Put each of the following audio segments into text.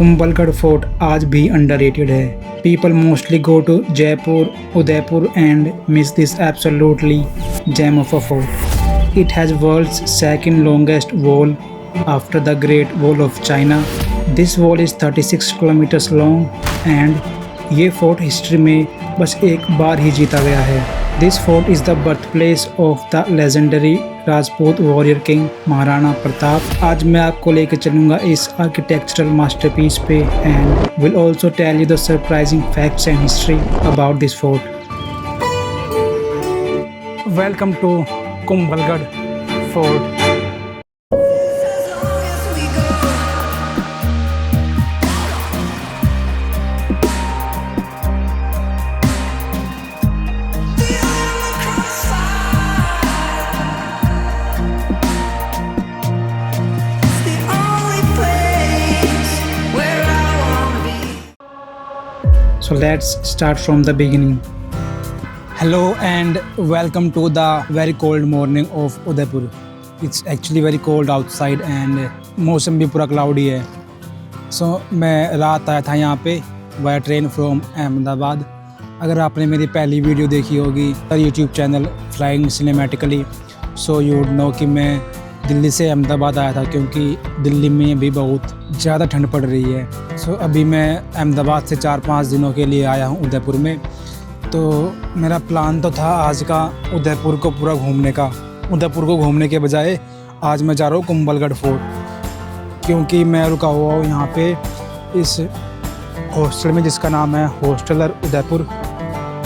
Kumbhalgarh fort आज भी underrated है। People mostly go to Jaipur, Udaipur and miss this absolutely gem of a fort. It has world's second longest wall after the Great Wall of China. This wall is 36 kilometers long and ये fort history में बस एक बार ही जीता गया है। This fort is the birthplace of the legendary Rajput warrior king Maharana Pratap. आज मैं आपको लेकर चलूँगा इस आर्किटेक्चरल मास्टरपीस पे and will also tell you the surprising facts and history about this fort. Welcome to Kumbhalgarh fort. So let's start from the beginning. Hello and welcome to the very cold morning of Udaipur. It's actually very cold outside and मौसम भी पूरा cloudy है। So मैं रात आया था यहाँ पे वाया ट्रेन फ्रॉम अहमदाबाद। अगर आपने मेरी पहली वीडियो देखी होगी YouTube channel flying cinematically, so you would know कि मैं दिल्ली से अहमदाबाद आया था क्योंकि दिल्ली में भी बहुत ज़्यादा ठंड पड़ रही है। सो अभी मैं अहमदाबाद से 4-5 दिनों के लिए आया हूँ उदयपुर में। तो मेरा प्लान तो था आज का उदयपुर को पूरा घूमने का। उदयपुर को घूमने के बजाय आज मैं जा रहा हूँ कुंभलगढ़ फोर्ट, क्योंकि मैं रुका हुआ हूँ यहाँ पे इस हॉस्टल में जिसका नाम है हॉस्टलर उदयपुर।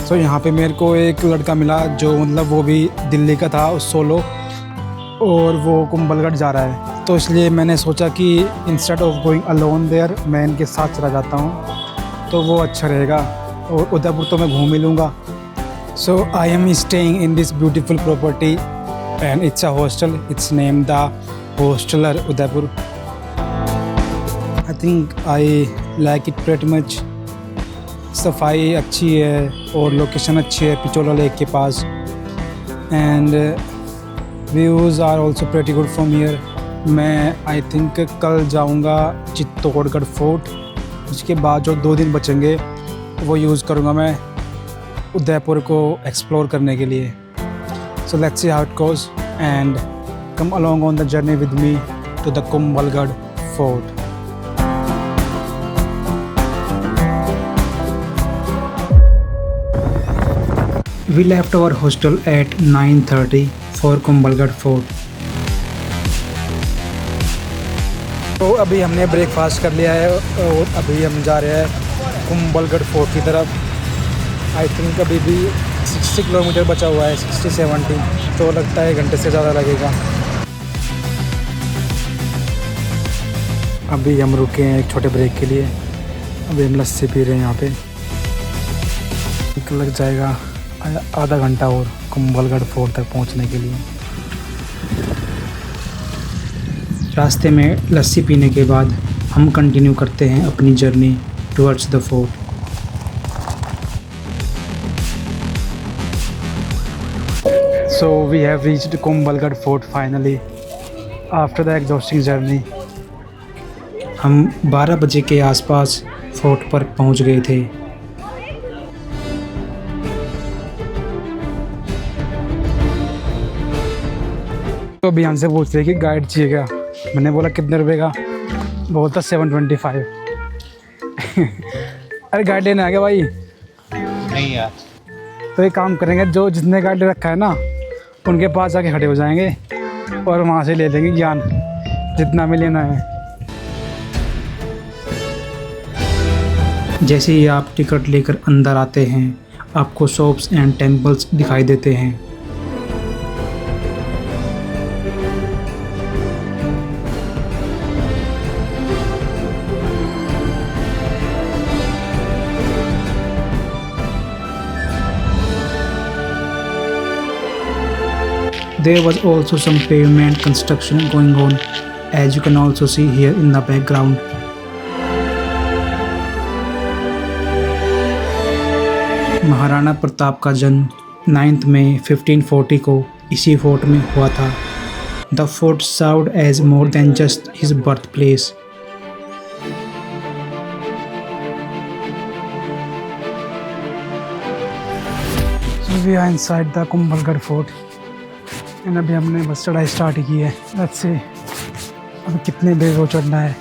सो यहाँ पे मेरे को एक लड़का मिला जो मतलब वो भी दिल्ली का था सोलो, और वो कुंभलगढ़ जा रहा है। तो इसलिए मैंने सोचा कि instead of going alone there मैं इनके साथ चला जाता हूँ, तो वो अच्छा रहेगा और उदयपुर तो मैं घूम ही लूँगा। So I am staying in this beautiful property and it's a hostel. It's name the hosteller Udaipur. I think I like it pretty much. सफाई अच्छी है और लोकेशन अच्छी है पिचोला लेक के पास, and views are also pretty good from here. मैं I think कल जाऊंगा चित्तौड़गढ़ फोर्ट, उसके बाद जो 2 दिन बचेंगे वो यूज़ करूंगा मैं उदयपुर को एक्सप्लोर करने के लिए। So let's see how it goes and come along on the journey with me to the Kumbhalgarh fort. We left our hostel at 9:30 for Kumbhalgarh fort. तो अभी हमने ब्रेकफास्ट कर लिया है और अभी हम जा रहे हैं कुंभलगढ़ फोर्ट की तरफ। आई थिंक अभी भी 60 किलोमीटर बचा हुआ है, 60-70, तो लगता है घंटे से ज़्यादा लगेगा। अभी हम रुके हैं एक छोटे ब्रेक के लिए। अभी हम लस्सी पी रहे हैं यहाँ पे। लग जाएगा आधा घंटा और कुंभलगढ़ फोर्ट तक पहुंचने के लिए। रास्ते में लस्सी पीने के बाद हम कंटिन्यू करते हैं अपनी journey towards the fort. So we have reached Kumbhalgarh fort finally after the exhausting journey. हम 12 बजे के आसपास फोर्ट पर पहुंच गए थे। तो अभी हमसे पूछ रहे कि गाइड चाहिए क्या। मैंने बोला कितने रुपए का, बोलता 725। अरे गाइड लेने आ गया भाई? नहीं यार। तो एक काम करेंगे, जो जितने गाइड रखा है ना उनके पास जाके खड़े हो जाएंगे और वहाँ से ले लेंगे ज्ञान जितना भी लेना है। जैसे ही आप टिकट लेकर अंदर आते हैं आपको शॉप्स एंड टेम्पल्स दिखाई देते हैं। There was also some pavement construction going on, as you can also see here in the background. Maharana Pratap का जन्म 9 मई 1540 को इसी फोर्ट में हुआ था। The fort served as more than just his birthplace. We are inside the Kumbhalgarh fort and अभी हमने बस चढ़ाई स्टार्ट की है। लेट्स सी अभी कितने देर वो चढ़ना है।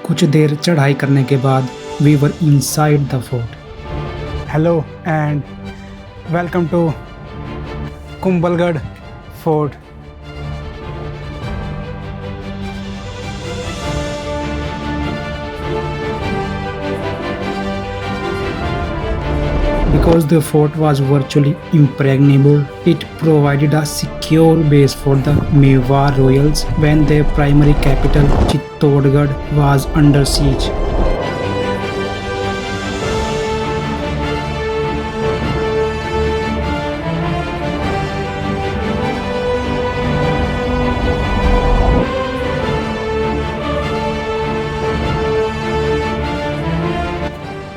कुछ देर चढ़ाई करने के बाद we were inside the fort. Hello and welcome to Kumbhalgarh fort. Because the fort was virtually impregnable, it provided a secure base for the Mewar royals when their primary capital Chittorgarh was under siege.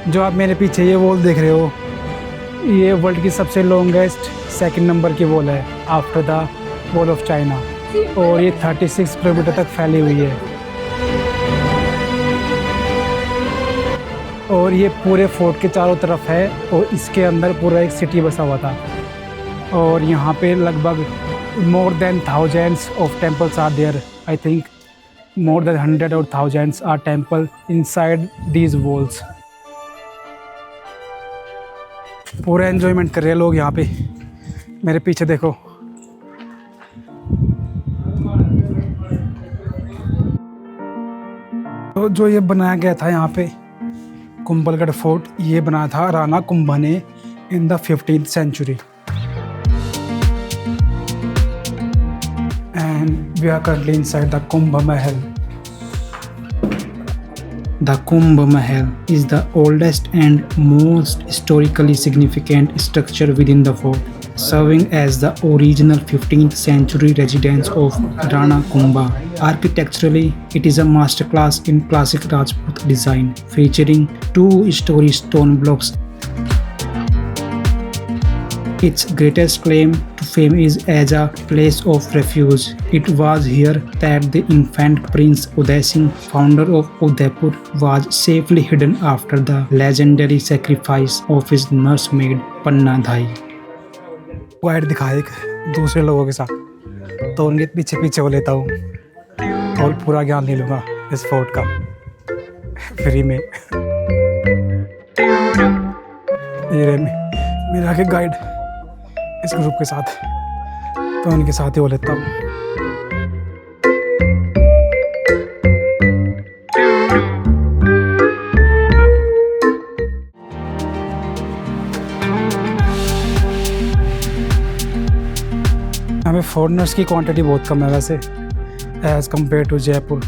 जो आप मेरे पीछे ये wall देख रहे हो, ये world की सबसे लॉन्गेस्ट सेकंड नंबर की वॉल है after the wall of China, और ये 36 किलोमीटर तक फैली हुई है। और ये पूरे फोर्ट के चारों तरफ है और इसके अंदर पूरा एक सिटी बसा हुआ था। और यहाँ पे लगभग more than thousands of temples are there. I think more than 100 और thousands are temple inside these walls. पूरा एंजॉयमेंट कर रहे हैं लोग यहाँ पे। मेरे पीछे देखो, तो जो ये बनाया गया था यहाँ पे कुंभलगढ़ फोर्ट, ये बनाया था राणा कुंभा ने in the 15th century. And we are currently inside the Kumbh Mahal. The Kumbh Mahal is the oldest and most historically significant structure within the fort, serving as the original 15th century residence of Rana Kumbha. Architecturally, it is a masterclass in classic Rajput design, featuring 2-story stone blocks. Its greatest claim to fame is as a place of refuge. It was here that the infant Prince Uday Singh, founder of Udaipur, was safely hidden after the legendary sacrifice of his nursemaid Panna Dhai. Wide दिखाए एक दूसरे लोगों के साथ, तो उनके पीछे पीछे वो लेता हूँ और पूरा ज्ञान ले लूँगा इस फोर्ट का फ्री में। ये रहे मेरे आगे गाइड इस ग्रुप के साथ, तो उनके साथ ही वो लेता हूँ। हमें फॉरेनर्स की क्वांटिटी बहुत कम है वैसे, as compare to Jaipur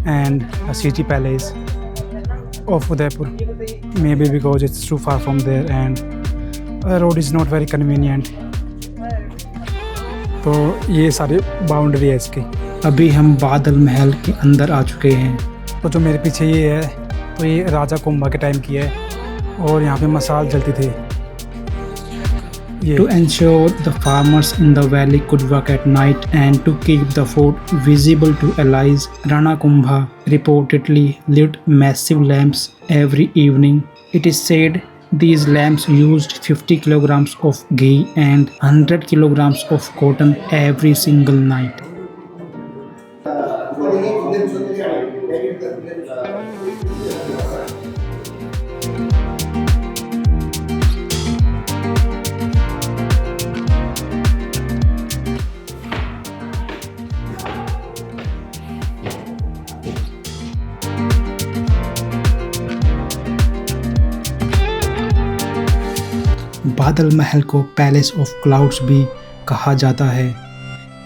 and city palace of Udaipur. Maybe because it's too far from there and the road is not very convenient. तो ये सारी बाउंड्री है इसकी। अभी हम बादल महल के अंदर आ चुके हैं। तो जो मेरे पीछे ये है, तो ये राजा कुंभा के टाइम की है और यहाँ पे मसाल जलती थी। To ensure the farmers in the valley could work at night and to keep the fort visible to allies, Rana Kumbha reportedly lit massive lamps every evening. It is said these lamps used 50 kilograms of ghee and 100 kilograms of cotton every single night. बादल महल को palace of clouds भी कहा जाता है।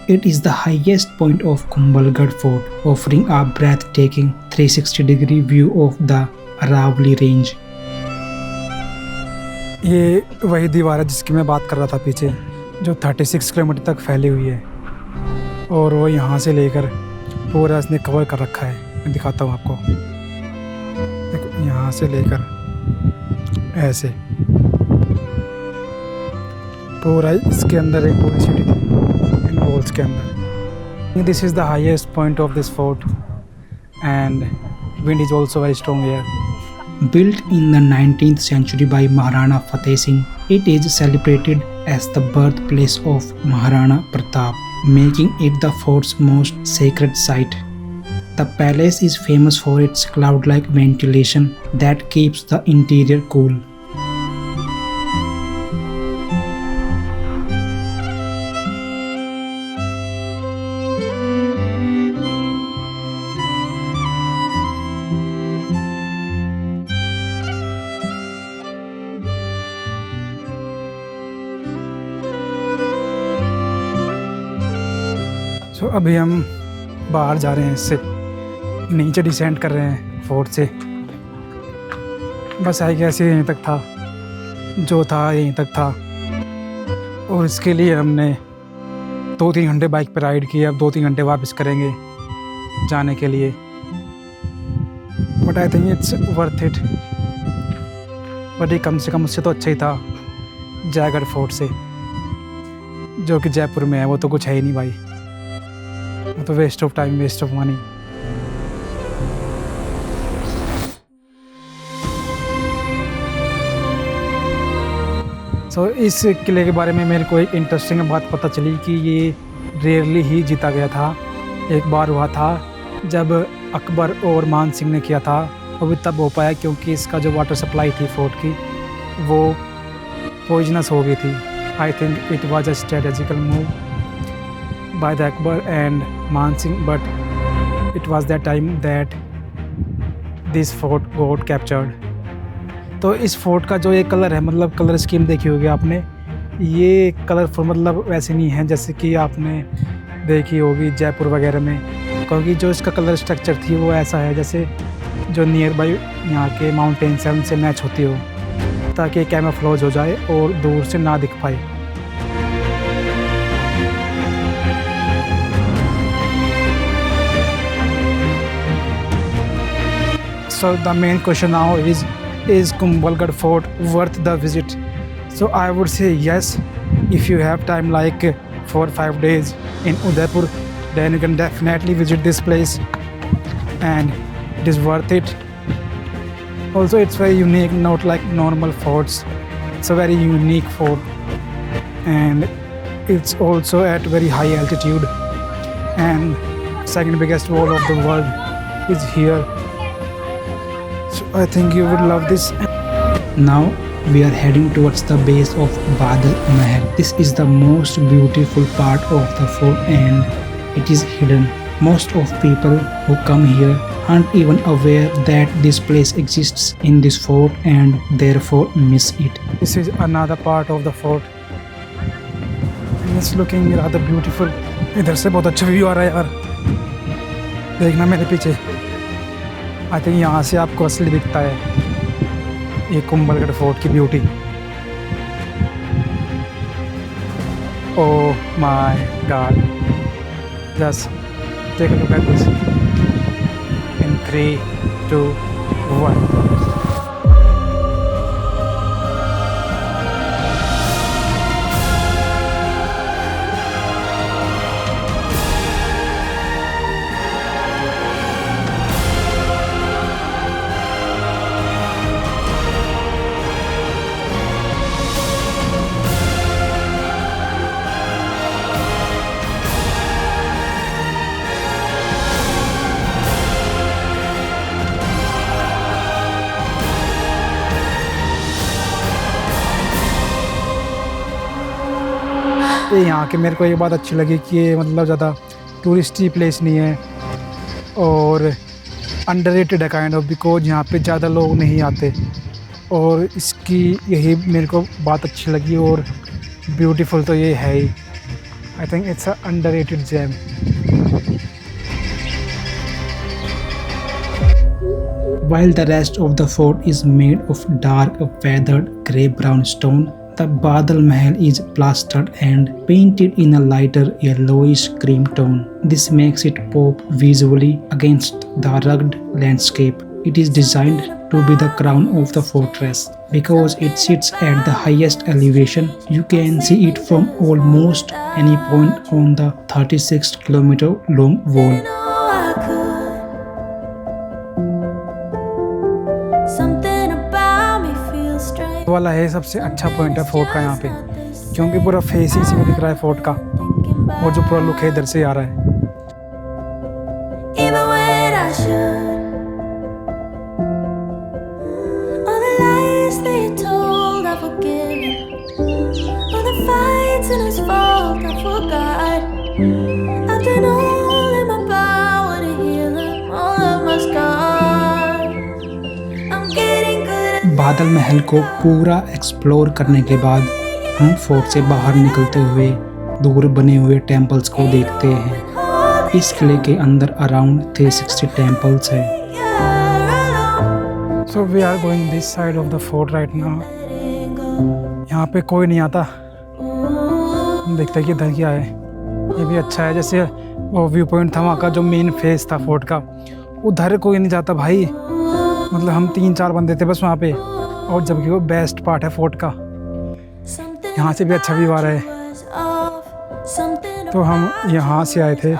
It is the highest point of Kumbhalgarh fort, offering a breathtaking 360-degree view of the Aravalli range. ये वही दीवार है जिसकी मैं बात कर रहा था पीछे, जो 36 किलोमीटर तक फैली हुई है, और वो यहाँ से लेकर पूरा इसने कवर कर रखा है। मैं दिखाता हूँ आपको, देखो यहाँ से लेकर ऐसे पूरा इसके अंदर एक पूरी सिटी थी इन वॉल्स के अंदर। This is the highest point of this fort and wind is also very strong here. Built in the 19th century by Maharana Fateh Singh, it is celebrated as the birthplace of Maharana Pratap, making it the fort's most sacred site. The palace is famous for its cloud-like ventilation that keeps the interior cool. So अभी हम बाहर जा रहे हैं, इससे नीचे descend कर रहे हैं फोर्ट से। बस आई कैसे यहीं तक था, जो था यहीं तक था, और इसके लिए हमने 2-3 घंटे बाइक पर राइड की। अब 2-3 घंटे वापस करेंगे जाने के लिए, but I think it's worth it. But ये कम से कम उससे तो अच्छा ही था जयगढ़ फोर्ट से, जो कि जयपुर में है। वो तो कुछ है ही नहीं भाई, वो तो waste of time, waste of money. So इस किले के बारे में मेरे को एक इंटरेस्टिंग बात पता चली कि ये रेयरली ही जीता गया था। एक बार हुआ था जब अकबर और मान सिंह ने किया था, वो भी तब हो पाया क्योंकि इसका जो वाटर सप्लाई थी फोर्ट की, वो पॉइजनस हो गई थी। I think it was a strategical move by the Akbar and Man Singh, but it was that time that this fort got captured. तो इस फोर्ट का जो ये कलर है, मतलब कलर स्कीम देखी होगी आपने, ये कलरफुल मतलब वैसे नहीं है जैसे कि आपने देखी होगी जयपुर वगैरह में, क्योंकि जो इसका कलर स्ट्रक्चर थी वो ऐसा है जैसे जो नियर बाई यहाँ के माउंटेन्स हैं उनसे मैच होती हो, ताकि कैमोफ्लेज हो जाए और दूर से ना दिख पाए। So the main question now is Kumbhalgarh Fort worth the visit? So I would say yes. If you have time like 4 or 5 days in Udaipur, then you can definitely visit this place and it is worth it. Also it's very unique, not like normal forts. It's a very unique fort and it's also at very high altitude, and second biggest wall of the world is here. So I think you would love this. Now we are heading towards the base of Badal Mahal. This is the most beautiful part of the fort and it is hidden. Most of people who come here aren't even aware that this place exists in this fort and therefore miss it. This is another part of the fort and it's looking rather beautiful. इधर से बहुत अच्छा view आ रहा है यार, देखना मेरे पीछे। आई थिंक यहाँ से आपको असली दिखता है ये कुंभलगढ़ फोर्ट की beauty. Oh my God, just take a look at this in 3, 2, 1। ये यहाँ के मेरे को ये बात अच्छी लगी कि ये मतलब ज़्यादा टूरिस्टी प्लेस नहीं है और अंडररेटेड है काइंड ऑफ, बिकॉज यहाँ पे ज़्यादा लोग नहीं आते, और इसकी यही मेरे को बात अच्छी लगी। और ब्यूटीफुल तो ये है ही। I think it's a underrated gem. While the rest of the fort is made of dark feathered grey-brown stone, the Badal Mahal is plastered and painted in a lighter yellowish cream tone. This makes it pop visually against the rugged landscape. It is designed to be the crown of the fortress. Because it sits at the highest elevation, you can see it from almost any point on the 36-kilometer long wall. Something वाला है सबसे अच्छा point है fort का यहाँ पे, क्योंकि पूरा फेस ही इसी में दिख रहा है फोर्ट का, और जो पूरा लुक है इधर से आ रहा है। Even when I should, all the lies that you told, I've forgiven. All the fights and his fault, I forgot. I've done all in my power to heal them, all of my scars. I'm getting good at बादल महल को पूरा explore करने के बाद हम fort से बाहर निकलते हुए दूर बने हुए टेम्पल्स को देखते हैं। इस किले के अंदर अराउंड 360 टेम्पल्स हैं। So we are going this side of the fort right now. यहाँ पे कोई नहीं आता, हम देखते हैं कि इधर क्या है। ये भी अच्छा है, जैसे वो व्यू पॉइंट था वहाँ का, जो मेन फेस था फोर्ट का, उधर कोई नहीं जाता भाई। मतलब हम 3-4 बंदे थे बस वहाँ पे, और जबकि वो बेस्ट पार्ट है फोर्ट का, यहाँ से भी अच्छा व्यू आ रहा है। तो हम यहाँ से आए थे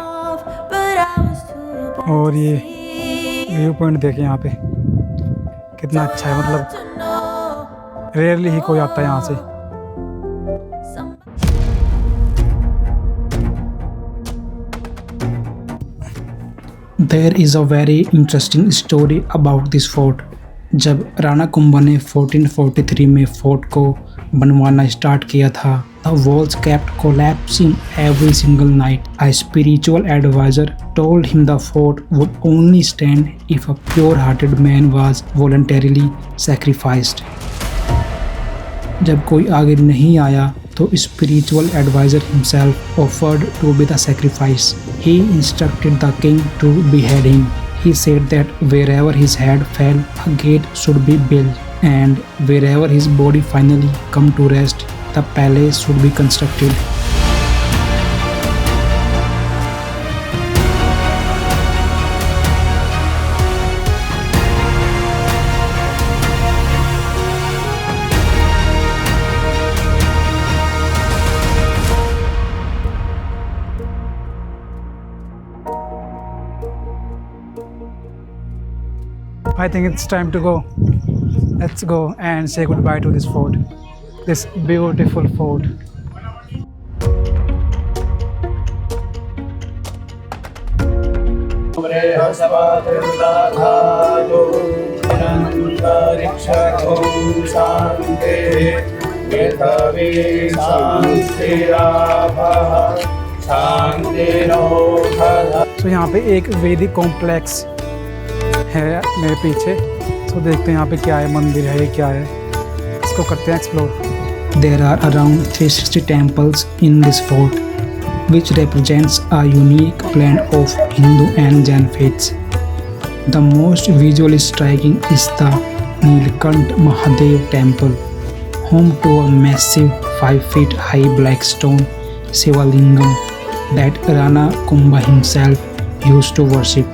और ये व्यू पॉइंट देखें यहाँ पे कितना अच्छा है। मतलब रेयरली ही कोई आता है यहाँ से। There is a very interesting story about this fort. जब राणा कुंभा ने 1443 में फोर्ट को बनवाना स्टार्ट किया था, the walls kept collapsing every single night. A spiritual advisor told him the fort would only stand if a pure-hearted man was voluntarily sacrificed. जब कोई आगे नहीं आया तो spiritual advisor himself offered to be the sacrifice. He instructed the king to behead him. He said that wherever his head fell, a gate should be built, and wherever his body finally come to rest, the palace should be constructed. I think it's time to go. Let's go and say goodbye to this fort, this beautiful fort. तो यहाँ पे एक वैदिक complex है मेरे पीछे, तो देखते हैं यहाँ पे क्या है, मंदिर है क्या है, इसको करते हैं explore. There are around 360 temples in this fort, which represents a unique blend of Hindu and Jain faiths. The most visually striking is the Nilkant Mahadev temple, home to a massive 5 feet high black stone Shiva Lingam that Rana Kumbha himself used to worship.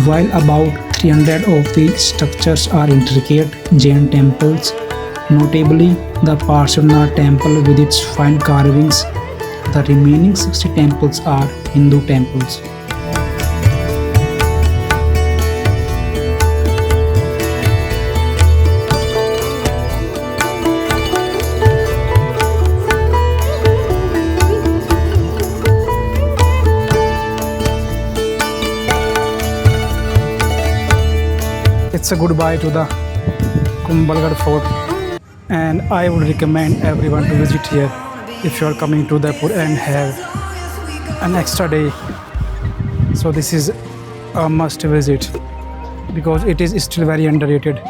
While about 300 of the structures are intricate Jain temples, notably the Parshvanath temple with its fine carvings, the remaining 60 temples are Hindu temples. It's a goodbye to the Kumbhalgarh fort, and I would recommend everyone to visit here if you are coming to Udaipur and have an extra day. So this is a must visit because it is still very underrated.